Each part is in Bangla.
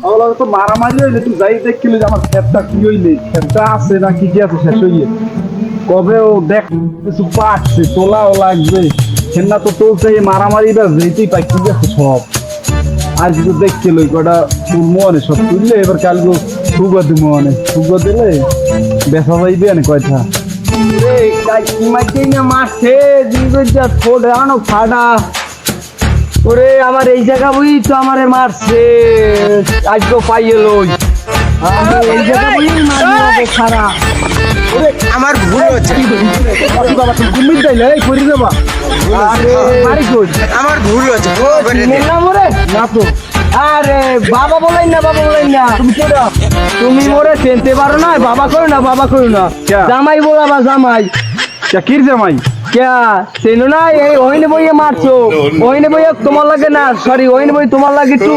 ওগুলো তো মারামারি হইলে তুই যাই দেখছিলি যে আমার ক্ষেতটা কি হইলে ক্ষেতটা আছে না কি কি আছে শেষ হইলে কবে ও দেখ কিছু পাকছে তোলাও লাগবে সেনা তো তোলছে এই মারামারিটা যেতেই পাই কি আছে সব আর কিছু দেখছিল কটা তোর মনে সব তুললে এবার কালকে সুগর দিব মনে সুগর দিলে বেসা যাইবে না কয়টা মাঠে ছোট আনো ফাটা ওরে আমার এই জায়গা বুঝি তো আমার মারছে আজকেও পাইয়ে লই এই জায়গা বুঝি মারবে খারাপ আমার ভুল হচ্ছে বাবা তুমি ঘুমিয়ে যাইলে এই করে দেবা মারি কই আমার ভুল হচ্ছে ক্ষমা করে দে। না মরে না তো আরে বাবা বলেন না তুমি কেডা তুমি মোরে চিনতে পারো না বাবা করো না ক্যা? জামাই বলাবা জামাই কির জামাই ক্যা চেনো না এই ওইনে বইয়ে মারছো ওইনে বইয়ে তোমার লাগে না সরি ওইনে বই তোমার লাগে একটু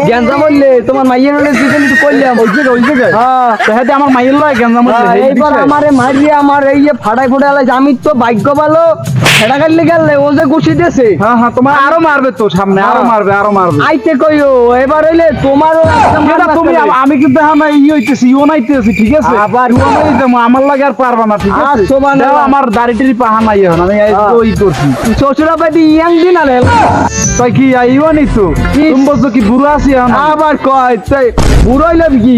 গ্যাঞ্জা বললে তোমার মাইয়ের হলে চিকেন একটু করলাম ওই জায়গায় হ্যাঁ তাহাতে আমার মাইল লয় গেঞ্জাম এইবার আমারে মারিয়ে আমার এই যে ফাটাই আলাইছে আমি তো ভাগ্য ভালো ফেড়া কাটলে গেলে ও যে ঘুষি দিয়েছে হ্যাঁ হ্যাঁ তোমার আরো মারবে তো সামনে আরো মারবে আইতে কইও এবার হইলে তোমারও একটা এটা মার তুমি লাগবে। আমি কিন্তু হ্যাঁ ই হইতেছি ইও নাইতেছি ঠিক আছে আবার আমার লাগে আর পারবা না ঠিক আছে আচ্ছা, বানা। দেখো, আমার দাড়িটির পাহা নাই এখন আমি এই তো ই করছি শ্বশুরা বাড়ি ইয়াং দিন আলে তাই কি ইও নি তো তুমি বলছো কি বুড়ো আছি এখন আবার কয় তাই বুড়ো হইলে কি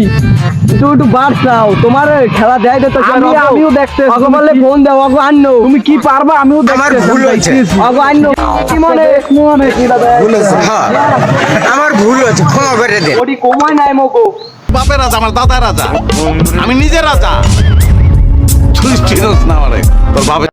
একটু বাড়ছাও তোমার খেলা দেয় তো আমিও দেখতে অগো বলে ফোন দাও অগো আননো তুমি কি পারবা আমিও আমার দেখতে ভুল হয়েছে। অগো আননো কি মনে মনে কি দাদা ভুল হচ্ছে হ্যাঁ আমার ভুল হচ্ছে ক্ষমা করে দে। ওটি কমায় নাই মগো বাপের রাজা আমার দাদা রাজা আমি নিজে রাজা তুই চিনস না আমারে তোর বাপের